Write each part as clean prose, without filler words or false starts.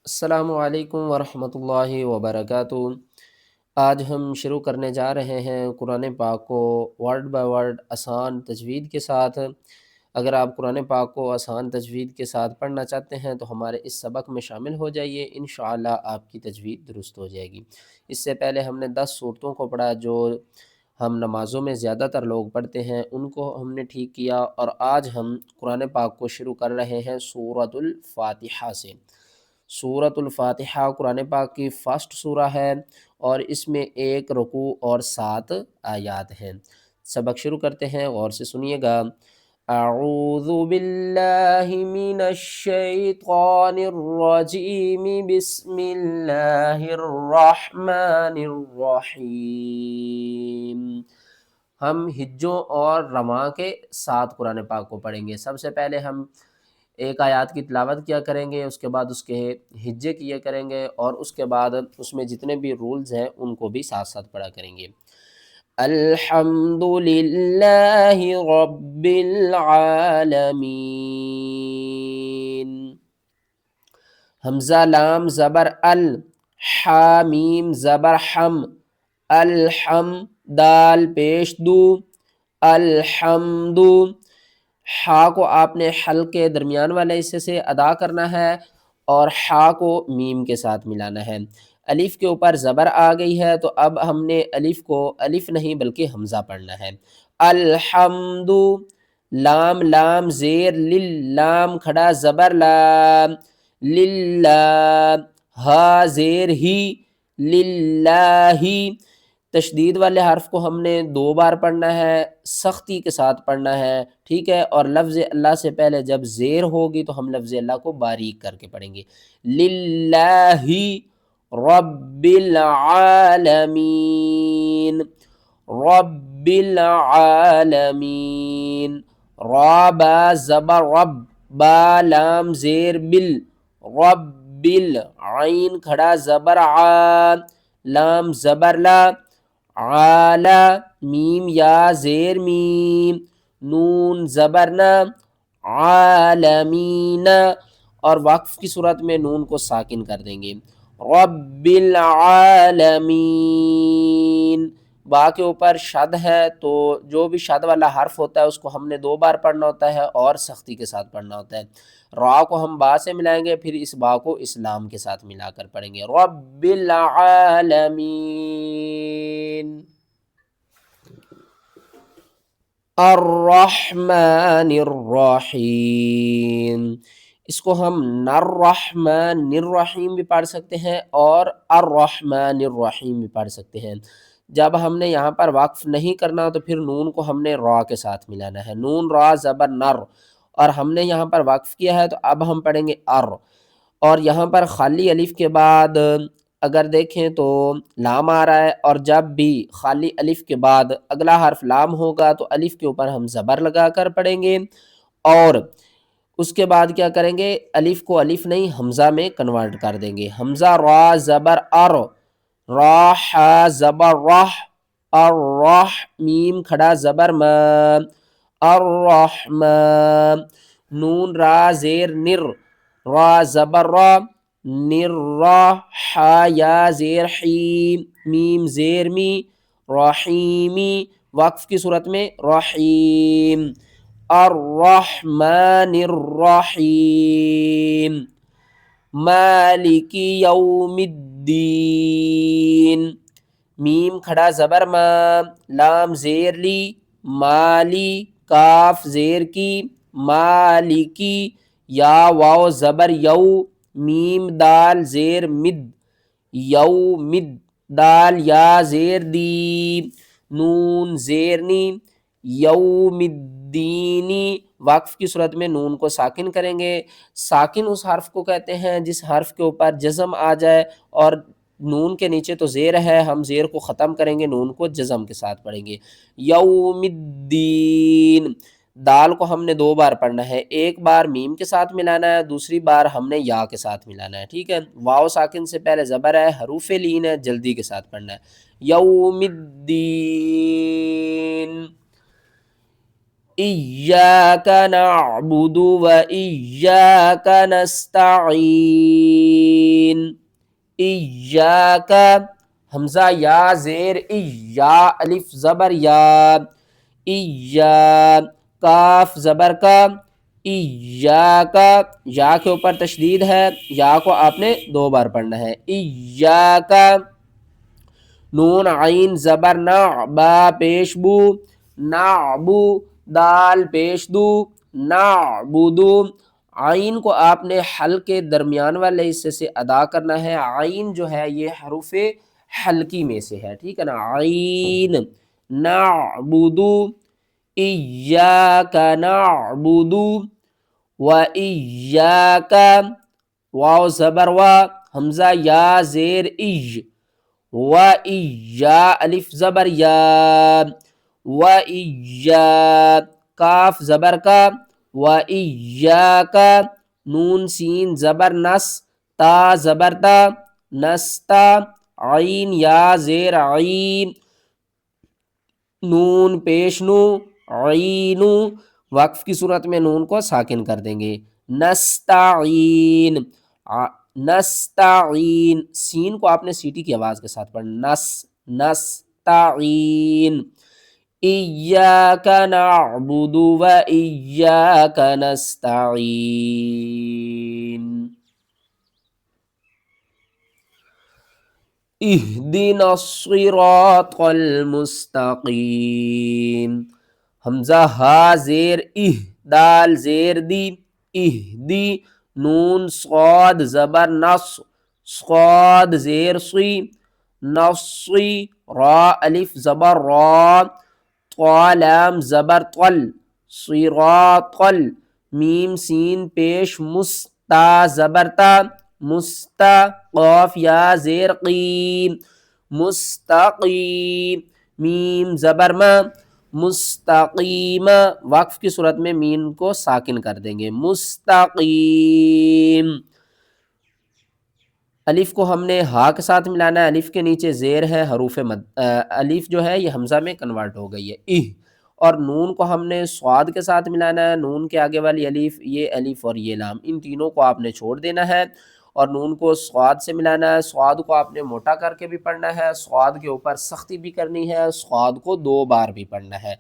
السلام علیکم ورحمۃ اللہ وبرکاتہ۔ آج ہم شروع کرنے جا رہے ہیں قرآن پاک کو ورڈ بائی ورڈ آسان تجوید کے ساتھ۔ اگر آپ قرآن پاک کو آسان تجوید کے ساتھ پڑھنا چاہتے ہیں تو ہمارے اس سبق میں شامل ہو جائیے، انشاءاللہ آپ کی تجوید درست ہو جائے گی۔ اس سے پہلے ہم نے 10 صورتوں کو پڑھا جو ہم نمازوں میں زیادہ تر لوگ پڑھتے ہیں، ان کو ہم نے ٹھیک کیا، اور آج ہم قرآن پاک کو شروع کر رہے ہیں سورۃ الفاتحہ سے۔ سورۃ الفاتحہ قرآن پاک کی فرسٹ سورہ ہے اور اس میں 1 رکوع اور 7 آیات ہیں۔ سبق شروع کرتے ہیں، غور سے سنیے گا۔ اعوذ باللہ من الشیطان الرجیم، بسم اللہ الرحمن الرحیم۔ ہم ہجوں اور رواں کے ساتھ قرآن پاک کو پڑھیں گے۔ سب سے پہلے ہم ایک آیات کی تلاوت کیا کریں گے، اس کے بعد اس کے ہجے کیا کریں گے، اور اس کے بعد اس میں جتنے بھی رولز ہیں ان کو بھی ساتھ ساتھ پڑھا کریں گے۔ الحمد للہ رب العالمین۔ حمزہ لام زبر ال، حامیم زبر حم، الحم دال پیش دو، الحمد۔ حا کو آپ نے حلق کے درمیان والے حصے سے ادا کرنا ہے اور حا کو میم کے ساتھ ملانا ہے۔ الف کے اوپر زبر آ گئی ہے تو اب ہم نے الف کو الف نہیں بلکہ حمزہ پڑھنا ہے۔ الحمد، لام لام زیر لل، لام کھڑا زبر لا، للہ، ہا زیر ہی، للہ۔ تشدید والے حرف کو ہم نے 2 بار پڑھنا ہے، سختی کے ساتھ پڑھنا ہے، ٹھیک ہے، اور لفظ اللہ سے پہلے جب زیر ہوگی تو ہم لفظ اللہ کو باریک کر کے پڑھیں گے۔ للہ رب العالمین، رب العالمین۔ را با زبر رب، با لام زیر بل، رب عین کھڑا زبر عا، لام زبر لا، عالا، میم یا زیر میم، نون زبرنا، عالمین، اور وقف کی صورت میں نون کو ساکن کر دیں گے۔ رب العالمین۔ با کے اوپر شد ہے تو جو بھی شد والا حرف ہوتا ہے اس کو ہم نے 2 بار پڑھنا ہوتا ہے اور سختی کے ساتھ پڑھنا ہوتا ہے۔ را کو ہم با سے ملائیں گے، پھر اس با کو اسلام کے ساتھ ملا کر پڑھیں گے۔ رب العالمین، الرحمن الرحیم۔ اس کو ہم الرحمن الرحیم بھی پڑھ سکتے ہیں اور الرحمن الرحیم بھی پڑھ سکتے ہیں۔ جب ہم نے یہاں پر وقف نہیں کرنا تو پھر نون کو ہم نے را کے ساتھ ملانا ہے، نون را زبر نر، اور ہم نے یہاں پر وقف کیا ہے تو اب ہم پڑھیں گے اور یہاں پر خالی الف کے بعد اگر دیکھیں تو لام آ رہا ہے، اور جب بھی خالی الف کے بعد اگلا حرف لام ہوگا تو الف کے اوپر ہم زبر لگا کر پڑھیں گے، اور اس کے بعد کیا کریں گے، الف کو الف نہیں حمزہ میں کنورٹ کر دیں گے۔ حمزہ را زبر ار، را حا زبر رح، الرح، میم کھڑا زبر ما، الرحمن، نون را زیر نر، را زبر را، نر را، حا یا زیر حی، میم زیر می، رحیمی، وقف کی صورت میں رحیم، الرحمن الرحیم، مالک یوم الدین، میم کھڑا زبر ما، لام زیر لی، مالی، کاف زیر کی، مالکی، یا واو زبر یو، میم دال زیر مد، یومد، دال یا زیر دی، نون زیرنی، یوم الدینی، وقف کی صورت میں نون کو ساکن کریں گے۔ ساکن اس حرف کو کہتے ہیں جس حرف کے اوپر جزم آ جائے اور نون کے نیچے تو زیر ہے، ہم زیر کو ختم کریں گے، نون کو جزم کے ساتھ پڑھیں گے۔ یوم الدین، دال کو ہم نے 2 بار پڑھنا ہے، ایک بار میم کے ساتھ ملانا ہے، دوسری بار ہم نے یا کے ساتھ ملانا ہے، ٹھیک ہے۔ واو ساکن سے پہلے زبر ہے، حروف لین ہے، جلدی کے ساتھ پڑھنا ہے۔ یوم الدین، ایاک نعبد و ایاک نستعین، ایاکا حمزہ یا زیر یا الف زبر یا ایا کاف زبر کا ایاکا یا کے اوپر تشدید ہے یا کو آپ نے 2 بار پڑھنا ہے ایاکا نون عین زبر نا با پیش بو نعبو دال پیش دو نعبدو عین کو آپ نے حلق کے درمیان والے حصے سے ادا کرنا ہے عین جو ہے یہ حروف حلقی میں سے ہے ٹھیک ہے نا عین نعبدو ایاک نعبدو و ایاک واو زبر وا حمزہ یا زیر ایج و ایا الف زبر یا و ایا کاف زبر کا و ایاک نون سین زبر نس تا زبر تا نستا عین یا زیر عین نون پیش نو عینو وقف کی صورت میں نون کو ساکن کر دیں گے نستعین نستعین سین کو آپ نے سیٹی کی آواز کے ساتھ پڑھنا نستعین ایاک نعبد و ایاک نستعین اہدنا الصراط المستقیم حمزہ ہا زیر دال زیر دی اہدی نون صاد زبر نص صاد زیر صی نصی را الف زبر را طا لام زبر طل صراطل میم سین پیش مستا زبر تا مستا قاف یا زیر قیم مستقیم میم زبر ما مستقیم وقف کی صورت میں میم کو ساکن کر دیں گے مستقیم الف کو ہم نے ہا کے ساتھ ملانا ہے الف کے نیچے زیر ہے حروف مد الف جو ہے یہ حمزہ میں کنورٹ ہو گئی ہے اور نون کو ہم نے صاد کے ساتھ ملانا ہے نون کے آگے والی الف اور یہ لام ان تینوں کو آپ نے چھوڑ دینا ہے اور نون کو صاد سے ملانا ہے صاد کو آپ نے موٹا کر کے بھی پڑھنا ہے صاد کے اوپر سختی بھی کرنی ہے صاد کو 2 بار بھی پڑھنا ہے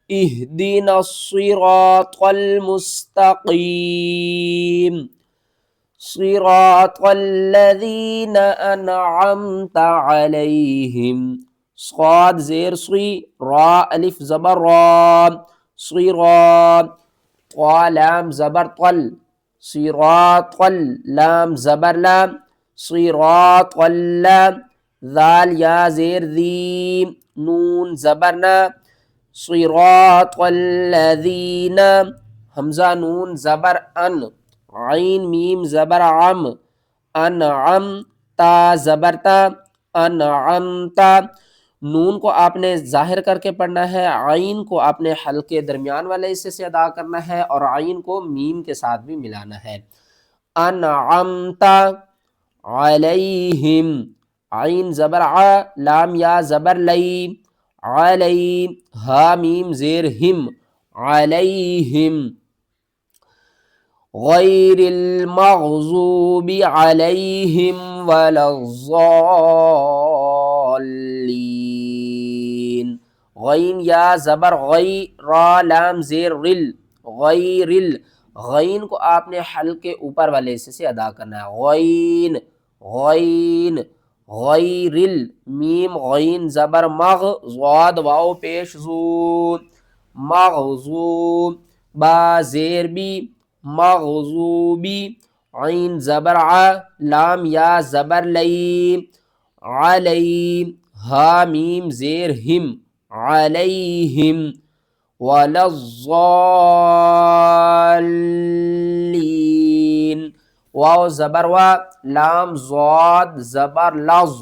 اہدنا الصراط المستقیم صراط الذین انعمت علیہم صاد زیر صی را الف زبر را صراط طا لام زبر طل صراط لام زبر لام صراط لام ذال یا زیر ذی نون زبرنا صراط الذین حمزہ نون زبر ان عین میم زبر عم انعم تا زبر تا انعمتا نون کو آپ نے ظاہر کر کے پڑھنا ہے عین کو آپ نے حلق کے درمیان والے حصے سے ادا کرنا ہے اور عین کو میم کے ساتھ بھی ملانا ہے انعمتا علیہم عین زبر ع لام یا زبر لی علی ہا میم زیر ہم علیہم غیر المغضوب علیہم ولا الضالین غین یا زبر غی را لام زیر رل غیر غین کو آپ نے حلق کے اوپر والے حصے سے ادا کرنا ہے غین غین غیرل میم غین زبر مغ ضاد واو پیش زو مغضوب با زیر بی مغضوبی عین زبر ع لام یا زبر لی علی ہا میم زیر ہم علیہم ولا الضالین واو زبر وا لام ضاد زبر لظ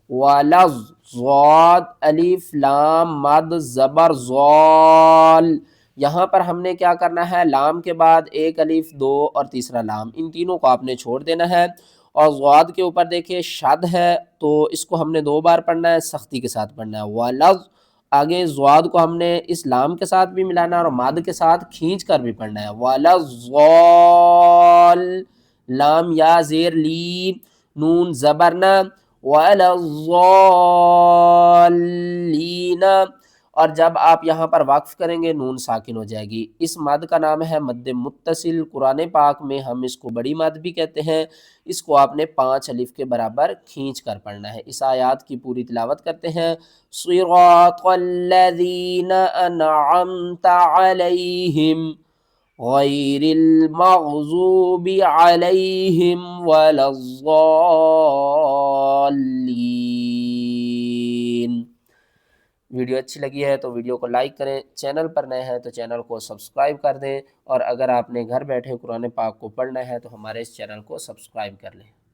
ولظ ضاد الف لام مد زبر ضال یہاں پر ہم نے کیا کرنا ہے لام کے بعد ایک الف 2 اور تیسرا لام ان تینوں کو آپ نے چھوڑ دینا ہے اور ضاد کے اوپر دیکھیں شد ہے تو اس کو ہم نے 2 بار پڑھنا ہے سختی کے ساتھ پڑھنا ہے ولظ آگے ضاد کو ہم نے اس لام کے ساتھ بھی ملانا ہے اور ماد کے ساتھ کھینچ کر بھی پڑھنا ہے ولظال لام یا زیر لی نون زبرنا، ولا الضالین، اور جب آپ یہاں پر وقف کریں گے نون ساکن ہو جائے گی۔ اس مد کا نام ہے مد متصل، قرآن پاک میں ہم اس کو بڑی مد بھی کہتے ہیں۔ اس کو آپ نے 5 الف کے برابر کھینچ کر پڑھنا ہے۔ اس آیات کی پوری تلاوت کرتے ہیں۔ صراط الذین انعمت علیہم غیر المغضوب علیہم ولا الضالین۔ ویڈیو اچھی لگی ہے تو ویڈیو کو لائک کریں، چینل پر نئے ہیں تو چینل کو سبسکرائب کر دیں، اور اگر آپ نے گھر بیٹھے قرآن پاک کو پڑھنا ہے تو ہمارے اس چینل کو سبسکرائب کر لیں۔